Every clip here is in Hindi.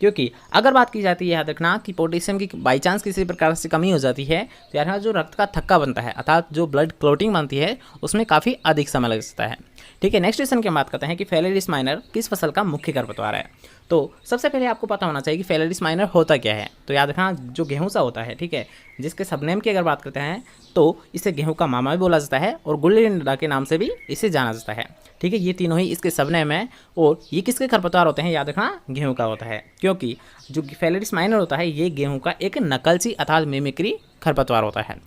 क्योंकि अगर बात की जाती है, याद रखना कि पोटेशियम की बाई चांस किसी प्रकार से कमी हो जाती है तो यार जो रक्त का थक्का बनता है अर्थात जो ब्लड क्लोटिंग बनती है उसमें काफ़ी अधिक समय लग सकता है। ठीक है, नेक्स्ट क्वेश्चन की बात करते हैं कि फेलेरिस माइनर किस फसल का मुख्य खरपतवार है। तो सबसे पहले आपको पता होना चाहिए कि फेलेरिस माइनर होता क्या है। तो याद रखना जो गेहूं सा होता है, ठीक है, जिसके सबनेम की अगर बात करते हैं तो इसे गेहूं का मामा भी बोला जाता है और गुल्ली डंडा के नाम से भी इसे जाना जाता है। ठीक है, ये तीनों ही इसके सबनेम है और ये किसके खरपतवार होते हैं, याद रखना गेहूं का होता है, क्योंकि जो फेलेरिस माइनर होता है ये गेहूं का एक नकलची अर्थात मिमिक्री खरपतवार होता है।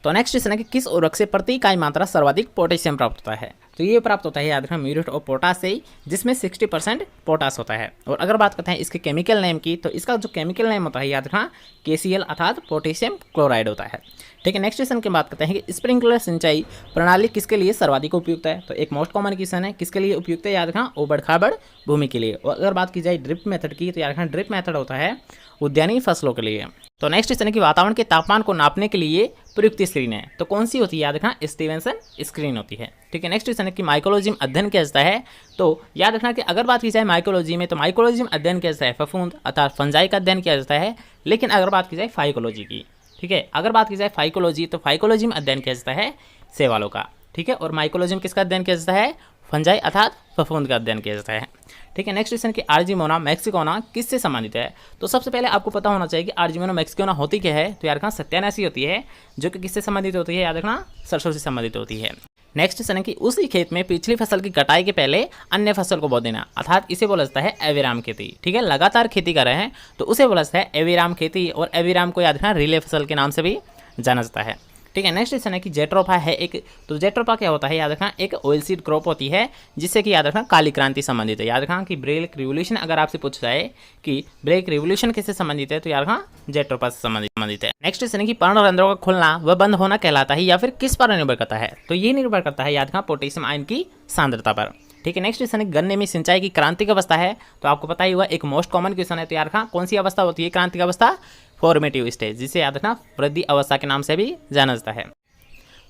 तो नेक्स्ट क्वेश्चन है कि किस उर्वरक से प्रति इकाई मात्रा सर्वाधिक पोटेशियम प्राप्त होता है। तो ये प्राप्त होता है याद रखना म्यूरेट और पोटास से, जिसमें 60% पोटास होता है। और अगर बात करते हैं इसके केमिकल नेम की, तो इसका जो केमिकल नेम होता है याद रखना KCl अर्थात पोटेशियम क्लोराइड होता है। ठीक है, नेक्स्ट क्वेश्चन की बात करते हैं कि स्प्रिंकलर सिंचाई प्रणाली किसके लिए सर्वाधिक उपयुक्त है। तो एक मोस्ट कॉमन क्वेश्चन है, किसके लिए उपयुक्त है, याद रखना उबड़ खाबड़ भूमि के लिए। और अगर बात की जाए ड्रिप मेथड की, तो याद रखना ड्रिप मेथड होता है उद्यानिकी फसलों के लिए। तो नेक्स्ट क्वेश्चन है कि वातावरण के तापमान को नापने के लिए प्रयुक्त स्क्रीन है, तो कौन सी होती है, याद रखना स्टीवेंसन स्क्रीन होती है। ठीक है, नेक्स्ट क्वेश्चन है कि माइकोलॉजी में अध्ययन किया जाता है। तो याद रखना कि अगर बात की जाए माइकोलॉजी में, तो माइकोलॉजी में अध्ययन किया जाता है फफूंद अर्थात फंजाई का अध्ययन किया जाता है। लेकिन अगर बात की जाए फाइकोलॉजी की, ठीक है, अगर बात की जाए फाइकोलॉजी, तो फाइकोलॉजी में अध्ययन किया जाता है शैवालों का। ठीक है, और माइकोलॉजी में किसका अध्ययन किया जाता है, फंजाई अर्थात फफूंद का अध्ययन किया जाता है। ठीक है, नेक्स्ट क्वेश्चन कि आर्जिमोना मैक्सिकोना किससे संबंधित है। तो सबसे पहले आपको पता होना चाहिए कि आर्जिमोना मैक्सिकोना होती क्या है। तो याद रखना सत्यानाशी होती है, जो कि किससे संबंधित होती है, याद रखना सरसों से संबंधित होती है। नेक्स्ट क्वेश्चन है कि उसी खेत में पिछली फसल की कटाई के पहले अन्य फसल को बो देना अर्थात इसे बोला जाता है एविराम खेती। ठीक है, लगातार खेती कर रहे हैं तो उसे बोला जाता है एविराम खेती, और एविराम को याद रखना रिले फसल के नाम से भी जाना जाता है। ठीक है, नेक्स्ट क्वेश्चन है कि जेट्रोफा है एक, तो जेट्रोफा क्या होता है, याद रखना एक ऑयल सीड क्रॉप होती है जिससे कि याद रखना काली क्रांति संबंधित है। याद रखना कि ब्रेक रिवोल्यूशन अगर आपसे पूछा जाए कि ब्रेक रिवोल्यूशन किससे संबंधित है, तो याद रखना जेट्रोफा से संबंधित है। नेक्स्ट क्वेश्चन है कि पर्णरंध्रों का खुलना व बंद होना कहलाता है या फिर किस पर निर्भर करता है। तो ये निर्भर करता है याद रखना पोटेशियम आयन की सांद्रता पर। ठीक है, नेक्स्ट क्वेश्चन है गन्ने में सिंचाई की क्रांतिक अवस्था है। तो आपको पता ही हुआ एक मोस्ट कॉमन क्वेश्चन है। तो याद रखना कौन सी अवस्था होती है क्रांतिक अवस्था, फॉर्मेटिव स्टेज, जिसे याद रखना वृद्धि अवस्था के नाम से भी जाना जाता है।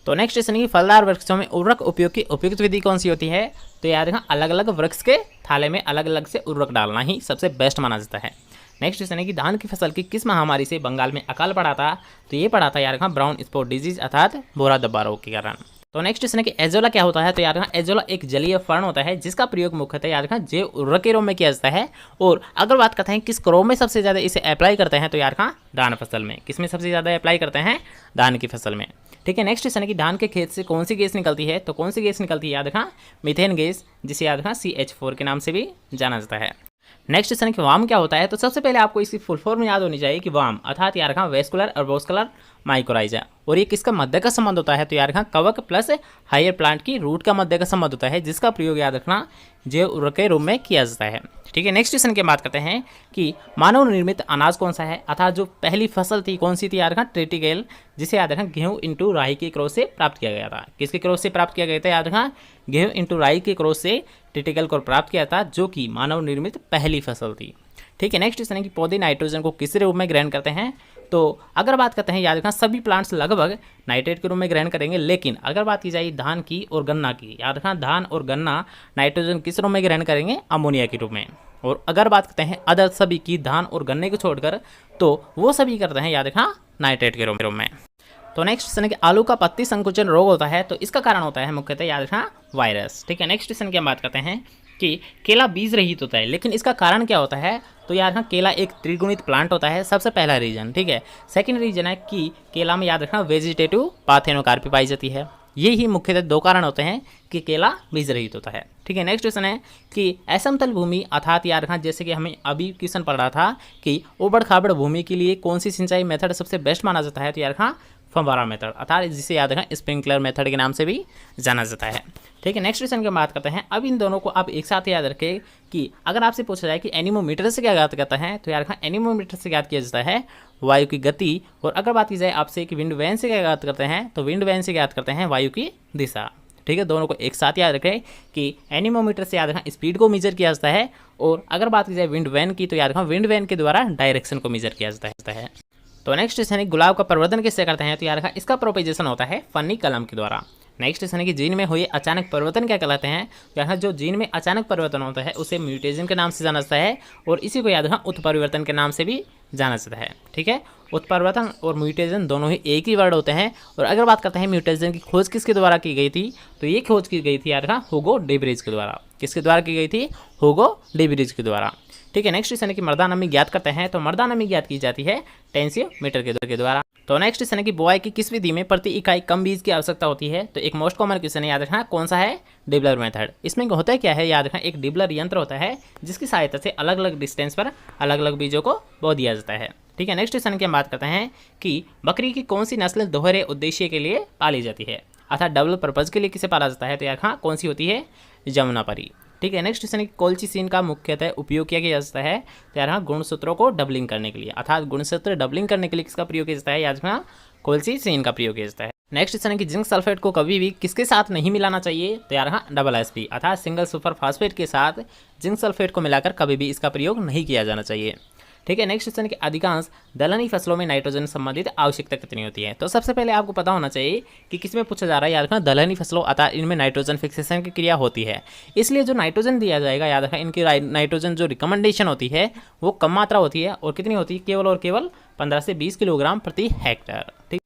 तो नेक्स्ट क्वेश्चन है फलदार वृक्षों में उर्वरक उपयोग की उपयुक्त विधि कौन सी होती है। तो याद रखना अलग अलग वृक्ष के थाले में अलग अलग से उर्वरक डालना ही सबसे बेस्ट माना जाता है। नेक्स्ट क्वेश्चन है कि धान की फसल की किस महामारी से बंगाल में अकाल पड़ा था। तो ये पड़ा था याद रखना ब्राउन स्पॉट डिजीज अर्थात भूरा धब्बा रोग के कारण। तो नेक्स्ट क्वेश्चन है कि एजोला क्या होता है। तो याद रखना एजोला एक जलीय फर्ण होता है जिसका प्रयोग मुख्यतः याद रखना जैव उर्वरक के रूप में किया जाता है। और अगर बात करते हैं किस क्रॉप में सबसे ज़्यादा इसे अप्लाई करते हैं, तो याद रखना धान फसल में। किस में सबसे ज़्यादा अप्लाई करते हैं, धान की फसल में। ठीक है, नेक्स्ट क्वेश्चन है कि धान के खेत से कौन सी गैस निकलती है। तो कौन सी गैस निकलती है, याद रखना मीथेन गैस, जिसे याद रखना CH4 के नाम से भी जाना जाता है। नेक्स्ट क्वेश्चन है कि वाम क्या होता है। तो सबसे पहले आपको इसकी फुल फॉर्म याद होनी चाहिए कि वाम अर्थात याद रखना वेस्कुलर अर्बोस्कुलर माइकोराइजा। और ये किसका मध्य का संबंध होता है। तो याद रखना कवक प्लस हायर प्लांट की रूट का मध्य का संबंध होता है, जिसका प्रयोग याद रखना जैव उर्वरक के रूप में किया जाता है। ठीक है, नेक्स्ट क्वेश्चन की बात करते हैं कि मानव निर्मित अनाज कौन सा है अर्थात जो पहली फसल थी कौन सी थी, याद रखना ट्रिटिकेल, जिसे याद रखना गेहूं इंटू राई के क्रॉस से प्राप्त किया गया था। किसके क्रॉस से प्राप्त किया गया था, याद रखना गेहूं इंटू राई के क्रॉस से ट्रिटिकल को प्राप्त किया था, जो कि मानव निर्मित पहली फसल थी। ठीक है, नेक्स्ट क्वेश्चन है कि पौधे नाइट्रोजन को किस रूप में ग्रहण करते हैं। तो अगर बात करते हैं याद रखना सभी प्लांट्स लगभग नाइट्रेट के रूप में ग्रहण करेंगे, लेकिन अगर बात की जाए धान की और गन्ना की, याद रखना धान और गन्ना नाइट्रोजन किस रूप में ग्रहण करेंगे, अमोनिया के रूप में। और अगर बात करते हैं अदर सभी की धान और गन्ने को छोड़कर, तो वो सभी करते हैं याद रखना नाइट्रेट के रूप में। तो नेक्स्ट क्वेश्चन है कि आलू का पत्ती संकुचन रोग होता है। तो इसका कारण होता है मुख्यतः याद रखना वायरस। ठीक है, नेक्स्ट क्वेश्चन की हम बात करते हैं कि केला बीज रहित होता है, लेकिन इसका कारण क्या होता है। तो याद रखना केला एक त्रिगुणित प्लांट होता है, सबसे पहला रीजन। ठीक है, सेकंड रीजन है कि केला में याद रखना वेजिटेटिव पार्थेनोकार्पी पाई जाती है। ये ही मुख्यतः दो कारण होते हैं कि केला बीज रहित होता है। ठीक है, नेक्स्ट क्वेश्चन है कि असमतल भूमि अर्थात याद रखना जैसे कि हमें अभी क्वेश्चन पढ़ रहा था कि उबड़ खाबड़ भूमि के लिए कौन सी सिंचाई मेथड सबसे बेस्ट माना जाता है। तो याद रखना फव्वारा मेथड अर्थात जिसे याद रखना स्प्रिंकलर मेथड के नाम से भी जाना जाता है। ठीक है, नेक्स्ट क्वेश्चन की बात करते हैं। अब इन दोनों को आप एक साथ याद रखें कि अगर आपसे पूछा जाए कि एनीमोमीटर से क्या ज्ञात करता है, तो याद रखना एनीमोमीटर से ज्ञात किया जाता है वायु की गति। और अगर बात की जाए आपसे कि विंड वैन से क्या ज्ञात करते हैं, तो विंड वैन से ज्ञात करते हैं वायु की दिशा। ठीक है, दोनों को एक साथ याद रखें कि एनीमोमीटर से याद रखना स्पीड को मेजर किया जाता है, और अगर बात की जाए विंड वैन की, तो याद रखना विंड वैन के द्वारा डायरेक्शन को मेजर किया जाता है। तो नेक्स्ट क्वेश्चन है गुलाब का प्रवर्धन किससे करते हैं। तो याद रखा इसका प्रोपेजेशन होता है फन्नी कलम के द्वारा। नेक्स्ट क्वेश्चन है कि जीन में हुए अचानक परिवर्तन क्या कहलाते हैं। तो यहाँ जो जीन में अचानक परिवर्तन होता है उसे म्यूटेशन के नाम से जाना जाता है और इसी को याद रखना उत्परिवर्तन के नाम से भी जाना जाता है। ठीक है, उत्परिवर्तन और म्यूटेशन दोनों ही एक ही वर्ड होते हैं। और अगर बात करते हैं म्यूटेशन की खोज किसके द्वारा की गई थी, तो ये खोज की गई थी याद रखना हुगो डेब्रिज के द्वारा। किसके द्वारा की गई थी? हुगो डेब्रिज के द्वारा। ठीक है, नेक्स्ट क्वेश्चन है कि मर्दा नमी ज्ञात करते हैं। तो मर्दा नमी ज्ञात की जाती है टेंसियोमीटर के द्वारा। तो नेक्स्ट क्वेश्चन है कि बुआई की किस विधि में प्रति इकाई कम बीज की आवश्यकता होती है। तो एक मोस्ट कॉमन क्वेश्चन है, याद रखना कौन सा है? Dibbler method. इसमें होता क्या है, याद रखना एक डिबलर यंत्र होता है जिसकी सहायता से अलग अलग डिस्टेंस पर अलग अलग बीजों को बो दिया जाता है। ठीक है, नेक्स्ट क्वेश्चन की हम बात करते हैं कि बकरी की कौन सी नस्ल दोहरे उद्देश्य के लिए पाली जाती है, अर्थात डबल पर्पज के लिए किसे पाला जाता है। तो यार हाँ, कौन सी होती है? जमुनापरी। ठीक है, नेक्स्ट क्वेश्चन है कोलचिसिन का मुख्यतः उपयोग क्या किया जाता है। तो यार हाँ, गुणसूत्रों को डबलिंग करने के लिए, अर्थात गुणसूत्र डबलिंग करने के लिए किसका प्रयोग किया जाता है? याद रखना कोलचिसिन का प्रयोग किया जाता है। नेक्स्ट क्वेश्चन है कि जिंक सल्फेट को कभी भी किसके साथ नहीं मिलाना चाहिए। तो यार हाँ, डबल एसपी अर्थात सिंगल सुपर फास्फेट के साथ जिंक सल्फेट को मिलाकर कभी भी इसका प्रयोग नहीं किया जाना चाहिए। ठीक है, नेक्स्ट क्वेश्चन कि अधिकांश दलहनी फसलों में नाइट्रोजन संबंधित आवश्यकता कितनी होती है। तो सबसे पहले आपको पता होना चाहिए कि किसमें पूछा जा रहा है। याद रखना दलहनी फसलों अर्थात इनमें नाइट्रोजन फिक्सेशन की क्रिया होती है, इसलिए जो नाइट्रोजन दिया जाएगा, याद रखना इनकी नाइट्रोजन जो रिकमेंडेशन होती है वो कम मात्रा होती है। और कितनी होती है? केवल और केवल 15 से 20 किलोग्राम प्रति हेक्टेयर। ठीक,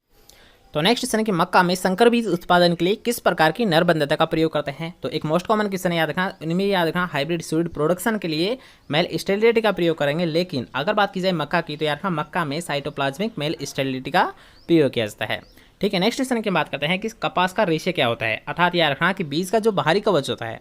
तो नेक्स्ट क्वेश्चन है कि मक्का में संकर बीज उत्पादन के लिए किस प्रकार की नरबंधता का प्रयोग करते हैं। तो एक मोस्ट कॉमन क्वेश्चन है, याद रखना इनमें याद रखना हाइब्रिड सीड प्रोडक्शन के लिए मेल स्टेरिलिटी का प्रयोग करेंगे। लेकिन अगर बात की जाए मक्का की, तो याद रखना मक्का में साइटोप्लाज्मिक मेल स्टेरिलिटी का प्रयोग किया जाता है। ठीक है, नेक्स्ट क्वेश्चन की बात करते हैं कि कपास का रेशे क्या होता है, अर्थात याद रखना कि बीज का जो बाहरी कवच होता है,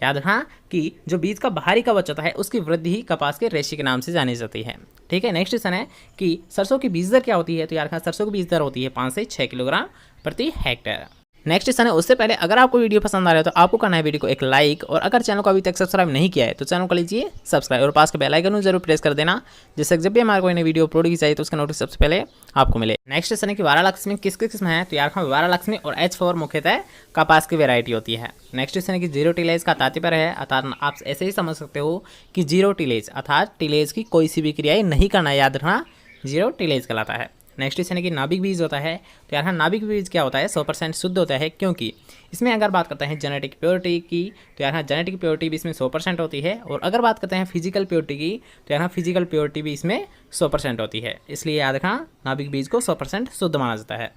याद रखना कि जो बीज का बाहरी कवच होता है उसकी वृद्धि ही कपास के रेशे के नाम से जानी जाती है। ठीक है, नेक्स्ट क्वेश्चन है कि सरसों की बीज दर क्या होती है। तो याद रखना सरसों की बीज दर होती है 5 से 6 किलोग्राम प्रति हेक्टेयर। नेक्स्ट क्वेश्चन है, उससे पहले अगर आपको वीडियो पसंद आ रहा है तो आपको करना है वीडियो को एक लाइक, और अगर चैनल को अभी तक सब्सक्राइब नहीं किया है तो चैनल को लीजिए सब्सक्राइब और पास के बेल आइकन को जरूर प्रेस कर देना, जिससे जब भी हमारे कोई नई वीडियो अपलोड की जाए तो उसका नोटिस सबसे पहले आपको मिले। नेक्स्ट क्वेश्चन है कि वारालक्ष्मी किसकी किस्म है। तो यार वारालक्ष्मी और H4 मुख्यतः कपास की वेरायटी होती है। नेक्स्ट क्वेश्चन है कि जीरो टिलेज का तात्पर्य है, अर्थात आप ऐसे ही समझ सकते हो कि जीरो टिलेज अर्थात टिलेज की कोई सी भी क्रियाएं नहीं करना, याद रखना जीरो टिलेज कहलाता है। नेक्स्ट क्वेश्चन है कि नाभिक बीज होता है। तो यार नाभिक बीज क्या होता है? 100% शुद्ध होता है, क्योंकि इसमें अगर बात करते हैं जेनेटिक प्योरिटी की, तो यार जेनेटिक प्योरिटी भी इसमें 100% होती है। और अगर बात करते हैं फिजिकल प्योरिटी की, तो यार फिजिकल प्योरिटी भी इसमें 100% होती है, इसलिए याद रखना नाभिक बीज को 100% शुद्ध माना जाता है।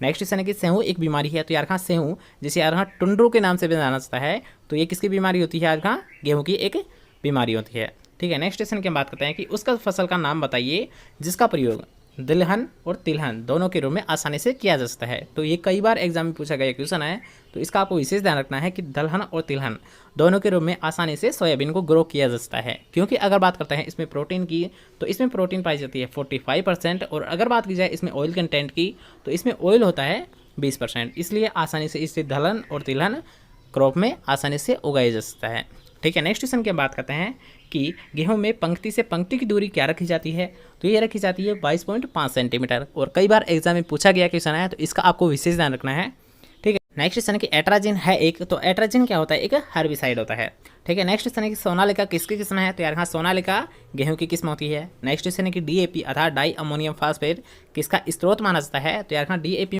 नेक्स्ट क्वेश्चन है कि सेहू एक बीमारी है। तो यार कहाँ सेहू, जिसे यार कहाँ टुंड्रू के नाम से भी जाना जाता है, तो ये किसकी बीमारी होती है? यार कहाँ गेहूँ की एक बीमारी होती है। ठीक है, नेक्स्ट क्वेश्चन की हम बात करते हैं कि उसका फसल का नाम बताइए जिसका प्रयोग दलहन और तिलहन दोनों के रूप में आसानी से किया जा सकता है। तो ये कई बार एग्जाम में पूछा गया क्वेश्चन है, तो इसका आपको विशेष ध्यान रखना है कि दलहन और तिलहन दोनों के रूप में आसानी से सोयाबीन को ग्रो किया जा सकता है। क्योंकि अगर बात करते हैं इसमें प्रोटीन की, तो इसमें प्रोटीन पाई जाती है 45%, और अगर बात की जाए इसमें ऑयल कंटेंट की, तो इसमें ऑयल होता है 20%, इसलिए आसानी से इससे दलहन और तिलहन क्रॉप में आसानी से उगाया जा सकता है। ठीक है, नेक्स्ट क्वेश्चन की बात करते हैं कि गेहूं में पंक्ति से पंक्ति की दूरी क्या रखी जाती है। तो ये रखी जाती है 22.5 सेंटीमीटर, और कई बार एग्जाम में पूछा गया क्वेश्चन है, तो इसका आपको विशेष ध्यान रखना है। ठीक है, नेक्स्ट क्वेश्चन है कि एट्राजिन है एक, तो एट्राजिन क्या होता है? एक हर्बिसाइड होता है। ठीक है, नेक्स्ट क्वेश्चन है कि सोनालिका किसकी किस्म है। तो यार हाँ, सोनालिका गेहूं की किस्म होती है। नेक्स्ट क्वेश्चन है कि DAP अर्थात डाई अमोनियम फास्फेट किसका स्रोत माना जाता है। तो यार हाँ, DAP